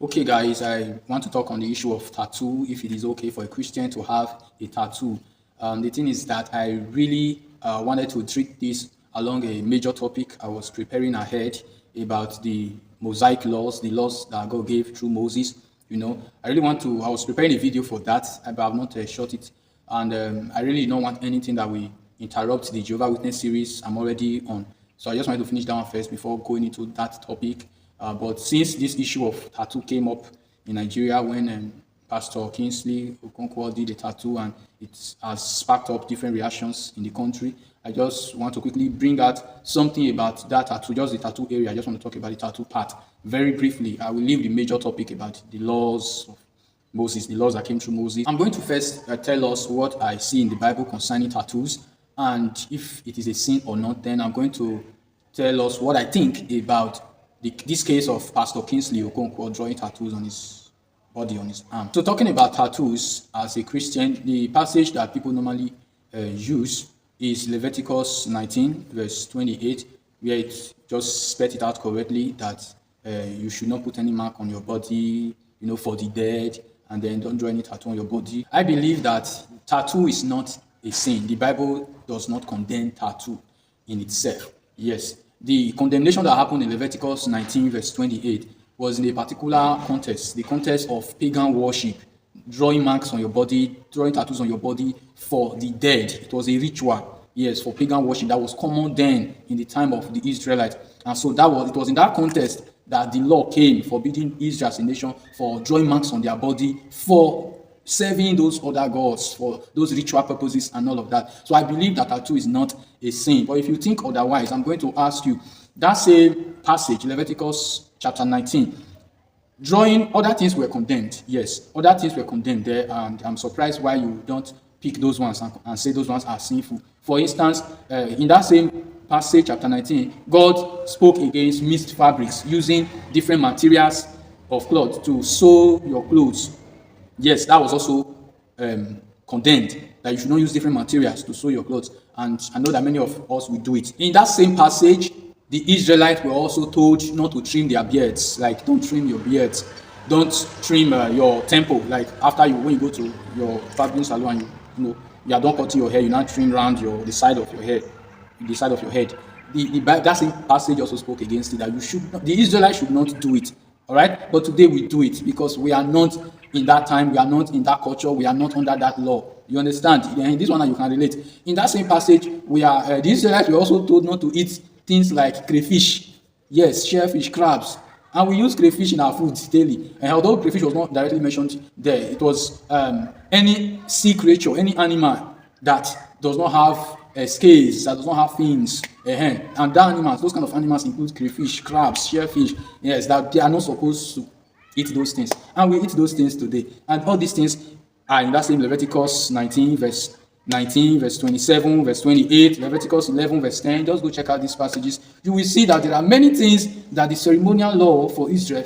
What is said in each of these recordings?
Okay, guys, I want to talk on the issue of tattoo, if it is okay for a Christian to have a tattoo. The thing is that I really wanted to treat this along a major topic. I was preparing ahead about the Mosaic laws, the laws that God gave through Moses. I was preparing a video for that, but I've not shot it. And I really don't want anything that will interrupt the Jehovah Witness series I'm already on. So I just wanted to finish that one first before going into that topic. But since this issue of tattoo came up in Nigeria when Pastor Kingsley Okonkwo did a tattoo and it has sparked up different reactions in the country, I just want to quickly bring out something about that tattoo, just the tattoo area. I just want to talk about the tattoo part very briefly. I will leave the major topic about the laws of Moses, the laws that came through Moses. I'm going to first tell us what I see in the Bible concerning tattoos and if it is a sin or not. Then I'm going to tell us what I think about this case of Pastor Kingsley Okonkwo drawing tattoos on his body, on his arm. So talking about tattoos as a Christian, the passage that people normally use is Leviticus 19 verse 28, where it just spelled it out correctly that you should not put any mark on your body, for the dead, and then don't draw any tattoo on your body. I believe that tattoo is not a sin. The Bible does not condemn tattoo in itself. Yes, the condemnation that happened in Leviticus 19 verse 28 was in a particular context, the context of pagan worship, drawing marks on your body, drawing tattoos on your body for the dead. It was a ritual, yes, for pagan worship that was common then in the time of the Israelites. And so it was in that context that the law came forbidding Israel as a nation for drawing marks on their body for serving those other gods, for those ritual purposes and all of that. So I believe that tattoo is not a sin. But if you think otherwise, I'm going to ask you, that same passage, Leviticus chapter 19, drawing, other things were condemned. Yes, other things were condemned there, and I'm surprised why you don't pick those ones and say those ones are sinful. For instance, in that same passage, chapter 19, God spoke against mixed fabrics, using different materials of cloth to sew your clothes. Yes, that was also condemned, that you should not use different materials to sew your clothes. And I know that many of us will do it. In that same passage, the Israelites were also told not to trim their beards. Like, don't trim your beards. Don't trim your temple. Like, when you go to your barbering salon and you are done cutting your hair, you now trim around the side of your hair, the side of your head. That same passage also spoke against it, that the Israelites should not do it. All right, but today we do it because we are not in that time, we are not in that culture, we are not under that law. You understand? In this one you can relate. In that same passage, the Israelites were also told not to eat things like crayfish, yes, shellfish, crabs, and we use crayfish in our food daily. And although crayfish was not directly mentioned there, it was any sea creature, any animal that does not have scales, that does not have fins, and those kind of animals include crayfish, crabs, shellfish. Yes, that they are not supposed to eat those things, and we eat those things today. And all these things are in that same Leviticus 19 verse 27, verse 28, Leviticus 11 verse 10. Just go check out these passages. You will see that there are many things that the ceremonial law for Israel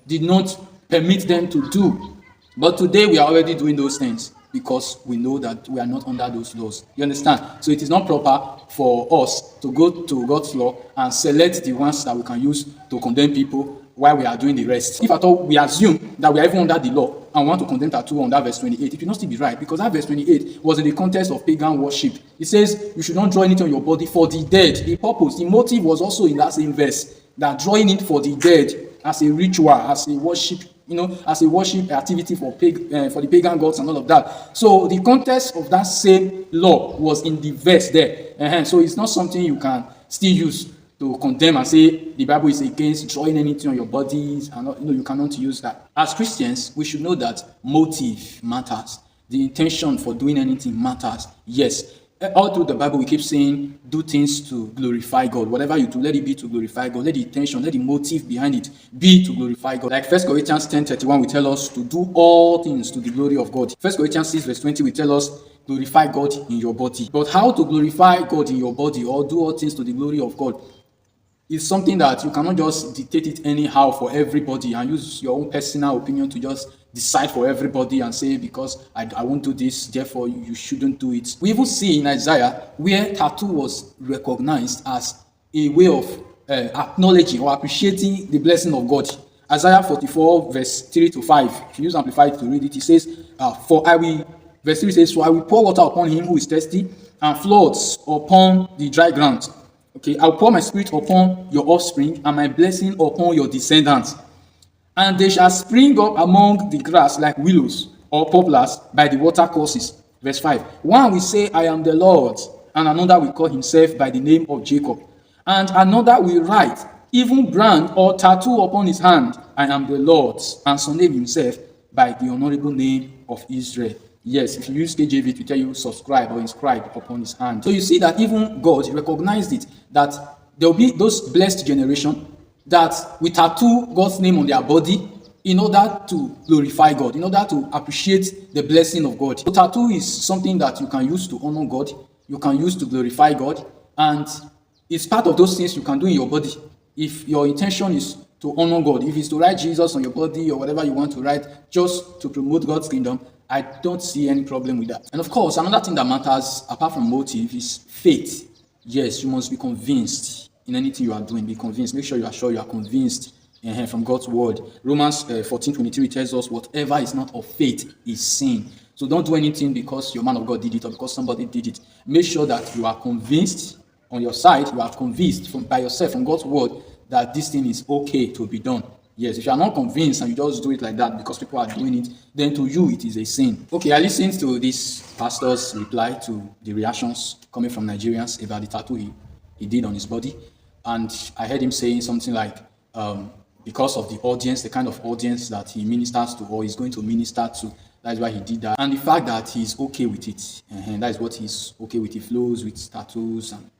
did not permit them to do, but today we are already doing those things, because we know that we are not under those laws. You understand? So it is not proper for us to go to God's law and select the ones that we can use to condemn people while we are doing the rest. If at all we assume that we are even under the law and want to condemn tattoo on that verse 28, it will not still be right, because that verse 28 was in the context of pagan worship. It says you should not draw anything on your body for the dead. The purpose, the motive was also in that same verse, that drawing it for the dead as a ritual, as a worship, as a worship activity for the pagan gods and all of that. So the context of that same law was in the verse there. So it's not something you can still use to condemn and say the Bible is against drawing anything on your bodies, and you cannot use that. As Christians, we should know that motive matters. The intention for doing anything matters. Yes. All through the Bible, we keep saying, do things to glorify God. Whatever you do, let it be to glorify God. Let the intention, let the motive behind it be to glorify God. Like 1 Corinthians 10:31 will tell us to do all things to the glory of God. 1 Corinthians 6 verse 20 will tell us, glorify God in your body. But how to glorify God in your body, or do all things to the glory of God, is something that you cannot just dictate it anyhow for everybody and use your own personal opinion to just decide for everybody and say, because I won't do this, therefore you shouldn't do it. We even see in Isaiah where tattoo was recognized as a way of acknowledging or appreciating the blessing of God. Isaiah 44, verse 3 to 5. If you use Amplified to read it, it says, verse 3 says, "For I will pour water upon him who is thirsty, and floods upon the dry ground. Okay, I'll pour my spirit upon your offspring, and my blessing upon your descendants. And they shall spring up among the grass like willows or poplars by the water courses." Verse 5. "One will say, I am the Lord, and another will call himself by the name of Jacob. And another will write, even brand or tattoo upon his hand, I am the Lord, and surname himself by the honorable name of Israel." Yes, if you use KJV, it will tell you subscribe or inscribe upon his hand. So you see that even God recognized it, that there will be those blessed generation that will tattoo God's name on their body in order to glorify God, in order to appreciate the blessing of God. So tattoo is something that you can use to honor God, you can use to glorify God, and it's part of those things you can do in your body. If your intention is to honor God, if it's to write Jesus on your body or whatever you want to write just to promote God's kingdom, I don't see any problem with that. And of course, another thing that matters apart from motive is faith. Yes, you must be convinced in anything you are doing. Be convinced. Make sure you are convinced from God's word. Romans 14:23 tells us whatever is not of faith is sin. So don't do anything because your man of God did it or because somebody did it. Make sure that you are convinced on your side. You are convinced by yourself from God's word that this thing is okay to be done. Yes, if you are not convinced and you just do it like that because people are doing it, then to you it is a sin. Okay, I listened to this pastor's reply to the reactions coming from Nigerians about the tattoo he did on his body. And I heard him saying something like, because of the audience, the kind of audience that he ministers to or is going to minister to, that's why he did that. And the fact that he's okay with it, and that is what he's okay with. He flows with tattoos and,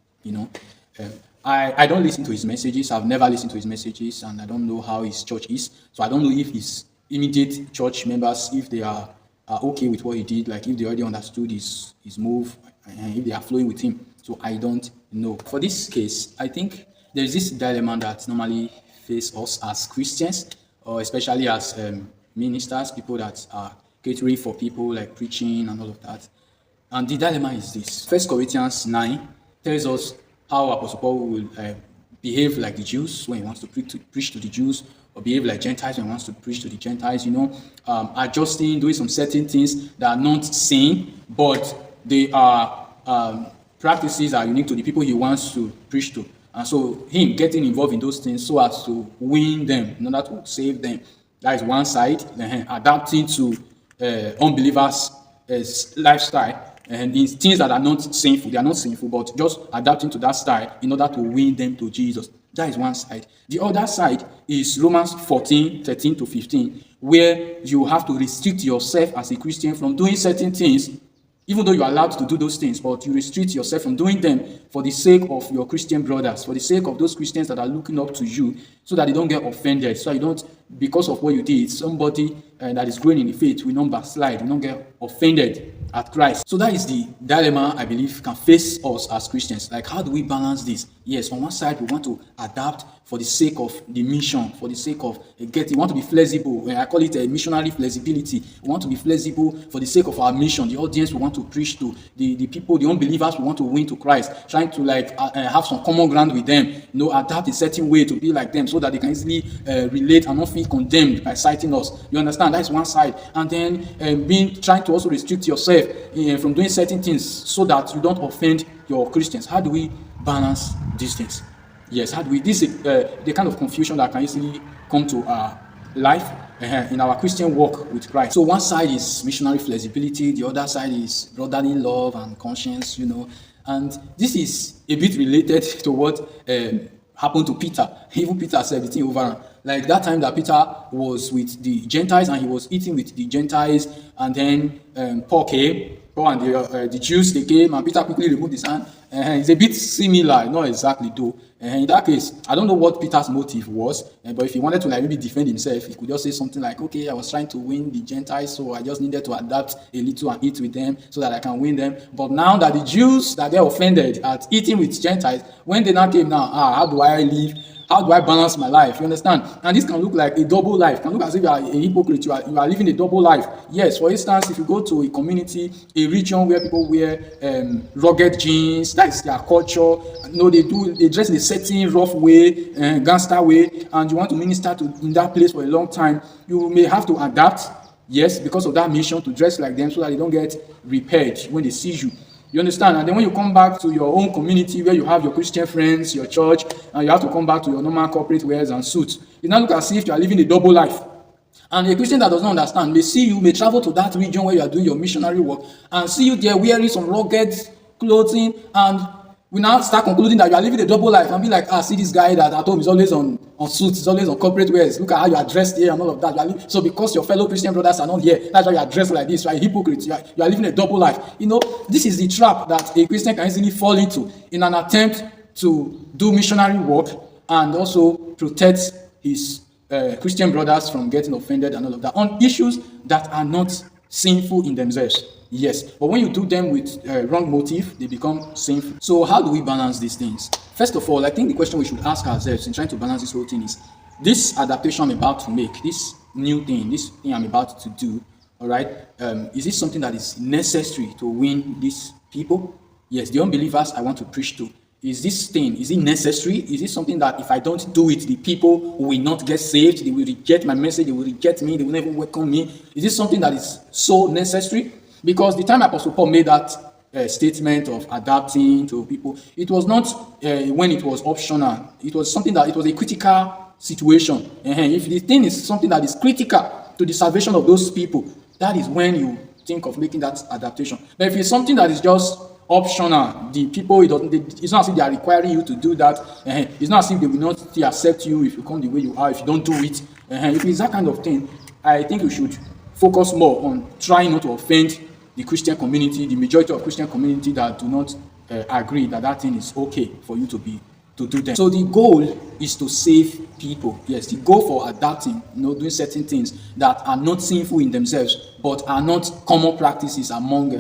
I don't listen to his messages. I've never listened to his messages, and I don't know how his church is. So I don't know if his immediate church members, if they are okay with what he did, like if they already understood his move, and if they are flowing with him. So I don't know. For this case, I think there's this dilemma that normally face us as Christians, or especially as ministers, people that are catering for people, like preaching and all of that. And the dilemma is this. 1 Corinthians 9 tells us how Apostle Paul will behave like the Jews when he wants to preach to the Jews, or behave like Gentiles when he wants to preach to the Gentiles, adjusting, doing some certain things that are not sin, but they are practices that are unique to the people he wants to preach to. And so him getting involved in those things so as to win them, in order to save them. That is one side. Then adapting to unbelievers' lifestyle. And in things that are not sinful, they are not sinful, but just adapting to that style in order to win them to Jesus. That is one side. The other side is Romans 14:13 to 15, where you have to restrict yourself as a Christian from doing certain things, even though you are allowed to do those things, but you restrict yourself from doing them for the sake of your Christian brothers, for the sake of those Christians that are looking up to you, so that they don't get offended, so you don't, because of what you did, somebody that is growing in the faith will not backslide, will not get offended at Christ. So that is the dilemma I believe can face us as Christians. Like, how do we balance this? Yes, on one side we want to adapt for the sake of the mission, for the sake of we want to be flexible. I call it a missionary flexibility. We want to be flexible for the sake of our mission, the audience we want to preach to, the people, the unbelievers we want to win to Christ, trying to have some common ground with them, adapt a certain way to be like them so that they can easily relate and not feel condemned by citing us. You understand? That is one side. And then trying to also restrict yourself from doing certain things so that you don't offend your Christians. How do we balance these things? Yes, how do we? This is the kind of confusion that can easily come to our life in our Christian walk with Christ. So one side is missionary flexibility, the other side is brotherly love and conscience, And this is a bit related to what happened to Peter. Even Peter said the thing over. Like that time that Peter was with the Gentiles and he was eating with the Gentiles, and then Paul and the Jews, they came, and Peter quickly removed his hand. It's a bit similar, not exactly though. In that case, I don't know what Peter's motive was, but if he wanted to maybe defend himself, he could just say something like, okay, I was trying to win the Gentiles, so I just needed to adapt a little and eat with them so that I can win them. But now that the Jews, that they're offended at eating with Gentiles, when they now came now, how do I live? How do I balance my life? You understand? And this can look like a double life. It can look as if you are a hypocrite. You are living a double life. Yes, for instance, if you go to a community, a region where people wear rugged jeans, that is their culture. They dress in a certain rough way, gangster way, and you want to minister to in that place for a long time, you may have to adapt. Yes, because of that mission, to dress like them so that they don't get repaired when they see you. You understand? And then when you come back to your own community where you have your Christian friends, your church, and you have to come back to your normal corporate wears and suits, it now look as if you are living a double life. And a Christian that does not understand may see you, may travel to that region where you are doing your missionary work, and see you there wearing some rugged clothing, and we now start concluding that you are living a double life and be like, see this guy that at home is always on suits, is always on corporate wears. Look at how you are dressed here and all of that. So because your fellow Christian brothers are not here, that's why you are dressed like this. You are a hypocrite. You are living a double life. This is the trap that a Christian can easily fall into in an attempt to do missionary work and also protect his Christian brothers from getting offended and all of that on issues that are not sinful in themselves. Yes, but when you do them with wrong motive, they become sinful. So how do we balance these things? First of all, I think the question we should ask ourselves in trying to balance this whole thing is, this adaptation I'm about to make, this new thing, this thing I'm about to do, all right, is this something that is necessary to win these people? Yes, the unbelievers I want to preach to. Is this thing, is it necessary? Is it something that if I don't do it, the people will not get saved? They will reject my message, they will reject me, they will never welcome me? Is this something that is so necessary? Because the time Apostle Paul made that statement of adapting to people, it was not when it was optional. It was something that it was a critical situation. If the thing is something that is critical to the salvation of those people, that is when you think of making that adaptation. But if it's something that is just optional, the people, it's not as if they are requiring you to do that. It's not as if they will not still accept you if you come the way you are, if you don't do it. If it's that kind of thing, I think we should focus more on trying not to offend the Christian community, the majority of Christian community that do not agree that thing is okay for you to do them. So the goal is to save people. Yes, the goal for adapting, doing certain things that are not sinful in themselves, but are not common practices among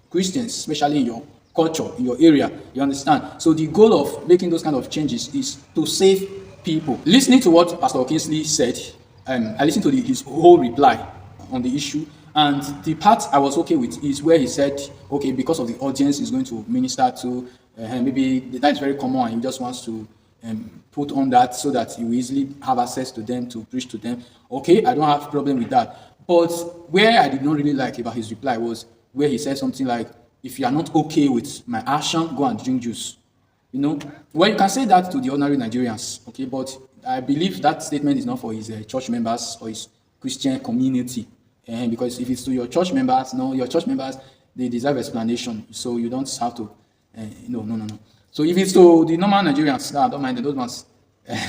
Christians, especially in your culture, in your area. You understand? So the goal of making those kind of changes is to save people. Listening to what Pastor Kingsley said, I listened to his whole reply on the issue. And the part I was okay with is where he said, okay, because of the audience he's going to minister to, maybe that is very common and he just wants to put on that so that he will easily have access to them, to preach to them. Okay, I don't have a problem with that. But where I did not really like about his reply was where he said something like, if you are not okay with my action, go and drink juice. Well, you can say that to the ordinary Nigerians, okay, but I believe that statement is not for his church members or his Christian community. Because if it's to your church members, your church members, they deserve explanation. So you don't have to, no. So if it's to the normal Nigerians, I don't mind those ones.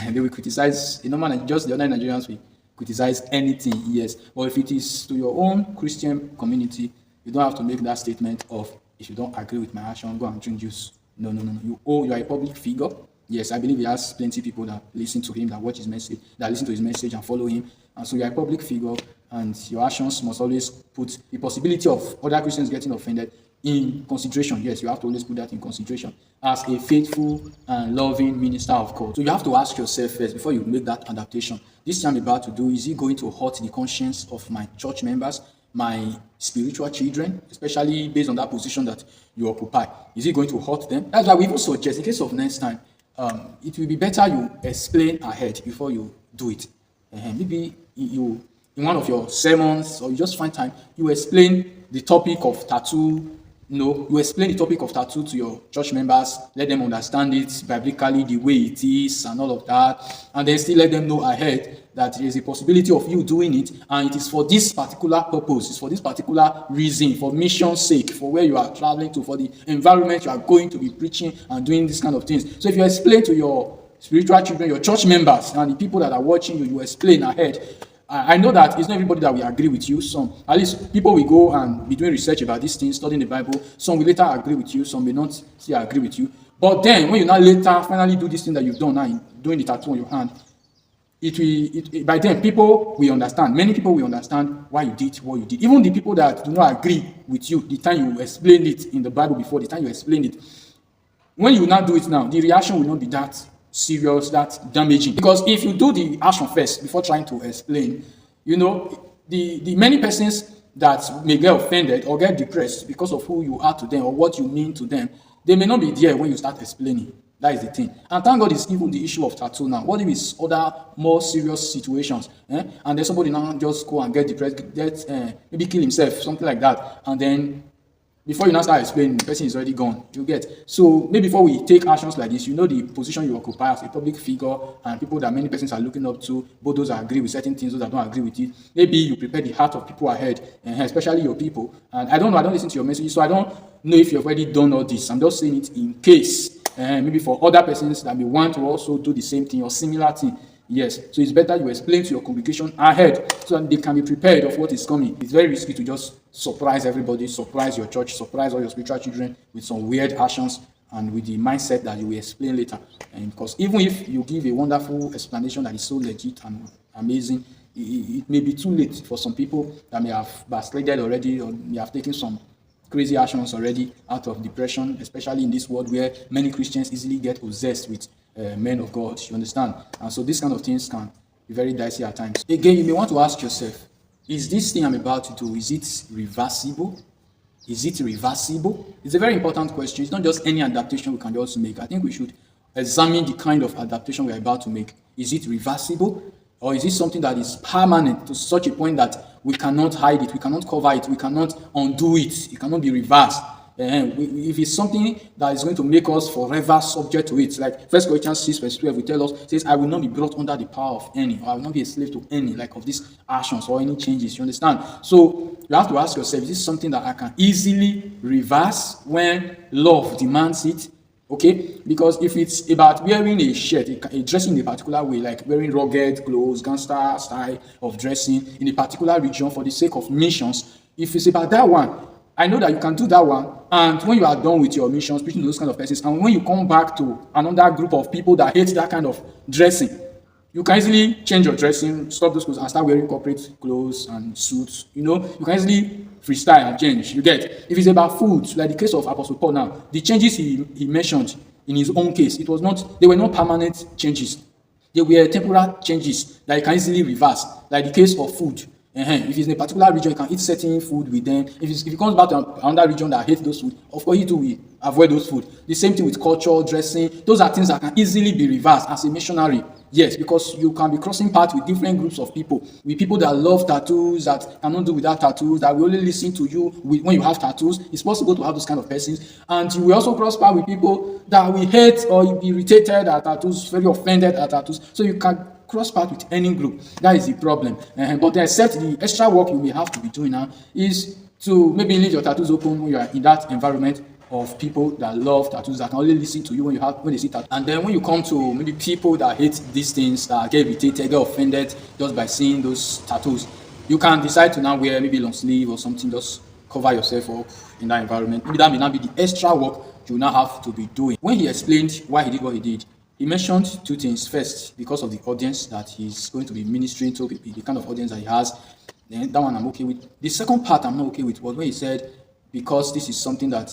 They will criticize, just the other Nigerians will criticize anything, yes. But if it is to your own Christian community, you don't have to make that statement of, if you don't agree with my action, go and drink juice. No. You are a public figure. Yes, I believe he has plenty of people that listen to him, that watch his message, that listen to his message and follow him. And so you are a public figure, and your actions must always put the possibility of other Christians getting offended in consideration. Yes, you have to always put that in consideration as a faithful and loving minister of God. So you have to ask yourself first, before you make that adaptation, this thing I'm about to do, is it going to hurt the conscience of my church members, my spiritual children, especially based on that position that you occupy? Is it going to hurt them? That's why we even suggest, in case of next time, it will be better you explain ahead before you do it. Maybe you, in one of your sermons, or you just find time, you explain the topic of tattoo. You explain the topic of tattoo to your church members, let them understand it biblically, the way it is, and all of that, and then still let them know ahead that there is a possibility of you doing it, and it is for this particular purpose, it's for this particular reason, for mission's sake, for where you are traveling to, for the environment you are going to be preaching and doing this kind of things. So if you explain to your spiritual children, your church members, and the people that are watching you, you explain ahead. I know that it's not everybody that will agree with you. Some, at least people will go and be doing research about these things, studying the Bible. Some will later agree with you, some may not still agree with you. But then, when you now later finally do this thing that you've done now, doing the tattoo on your hand, by then people will understand. Many people will understand why you did what you did. Even the people that do not agree with you, the time you explained it in the Bible before, the time you explained it, when you now do it now, the reaction will not be that serious, that's damaging. Because if you do the action first before trying to explain, the many persons that may get offended or get depressed because of who you are to them or what you mean to them, they may not be there when you start explaining. That is the thing. And thank God it's even the issue of tattoo now. What if it's other more serious situations? And then somebody now just go and get depressed, maybe kill himself, something like that. And then before you now start explaining, the person is already gone. You get. So maybe before we take actions like this, the position you occupy as a public figure and people that many persons are looking up to, both those that agree with certain things, those that don't agree with it. Maybe you prepare the heart of people ahead, especially your people. And I don't know, I don't listen to your messages, so I don't know if you've already done all this. I'm just saying it in case, maybe for other persons that may want to also do the same thing or similar thing. Yes, so it's better you explain to your congregation ahead so that they can be prepared of what is coming. It's very risky to just surprise everybody, surprise your church, surprise all your spiritual children with some weird actions and with the mindset that you will explain later. And because even if you give a wonderful explanation that is so legit and amazing, it may be too late for some people that may have backslided already or may have taken some crazy actions already out of depression, especially in this world where many Christians easily get possessed with men of God, you understand? And so these kind of things can be very dicey at times. Again, you may want to ask yourself, is this thing I'm about to do, is it reversible? Is it reversible? It's a very important question. It's not just any adaptation we can just make. I think we should examine the kind of adaptation we're about to make. Is it reversible? Or is it something that is permanent to such a point that we cannot hide it, we cannot cover it, we cannot undo it, it cannot be reversed? If it's something that is going to make us forever subject to it, like 1 Corinthians 6 verse 12 will tell us, says, I will not be brought under the power of any, or I will not be a slave to any, like of these actions or any changes, you understand? So you have to ask yourself, is this something that I can easily reverse when love demands it? Okay, because if it's about wearing a shirt, a dressing in a particular way, like wearing rugged clothes, gangster style of dressing in a particular region for the sake of missions, if it's about that one, I know that you can do that one, and when you are done with your missions, preaching to those kind of persons, and when you come back to another group of people that hate that kind of dressing, you can easily change your dressing, stop those clothes, and start wearing corporate clothes and suits. You can easily freestyle and change. You get. If it's about food, like the case of Apostle Paul now, the changes he mentioned in his own case, they were not permanent changes. They were temporal changes that you can easily reverse, like the case of food. If it's in a particular region, you can eat certain food with them. If it comes back to another region that hates those food, of course you too will avoid those food. The same thing with culture, dressing. Those are things that can easily be reversed as a missionary. Yes, because you can be crossing paths with different groups of people. With people that love tattoos, that cannot do without tattoos, that will only listen to you when you have tattoos. It's possible to have those kind of persons. And you will also cross paths with people that will hate or be irritated at tattoos, very offended at tattoos. So you can cross path with any group. That is the problem. But except the extra work you may have to be doing now is to maybe leave your tattoos open when you are in that environment of people that love tattoos, that can only listen to you when they see tattoos. And then when you come to maybe people that hate these things, that get irritated, get offended just by seeing those tattoos, you can decide to now wear maybe long sleeve or something, just cover yourself up in that environment. Maybe that may not be the extra work you now have to be doing. When he explained why he did what he did, he mentioned two things. First, because of the audience that he's going to be ministering to, the kind of audience that he has. Then that one I'm okay with. The second part I'm not okay with was when he said, because this is something that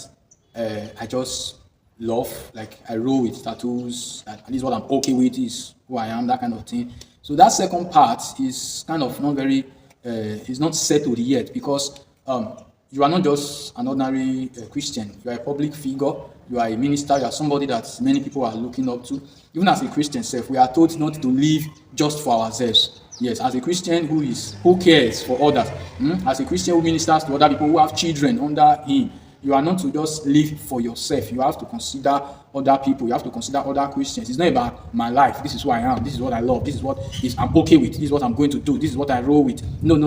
I just love, like I roll with tattoos, and this is what I'm okay with, is who I am, that kind of thing. So that second part is kind of not very, is not settled yet, because you are not just an ordinary Christian. You are a public figure. You are a minister. You are somebody that many people are looking up to. Even as a Christian self, we are told not to live just for ourselves. Yes, as a Christian who cares for others, as a Christian who ministers to other people, who have children under him, you are not to just live for yourself. You have to consider other people. You have to consider other Christians. It's not about my life. This is who I am. This is what I love. This is what I'm okay with. This is what I'm going to do. This is what I roll with. No.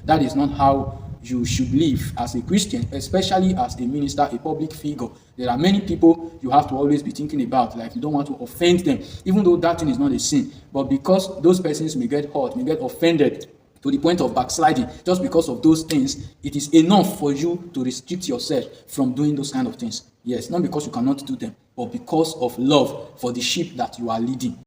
That is not how you should live as a Christian, especially as a minister, a public figure. There are many people you have to always be thinking about, like you don't want to offend them, even though that thing is not a sin. But because those persons may get hurt, may get offended to the point of backsliding, just because of those things, it is enough for you to restrict yourself from doing those kind of things. Yes, not because you cannot do them, but because of love for the sheep that you are leading.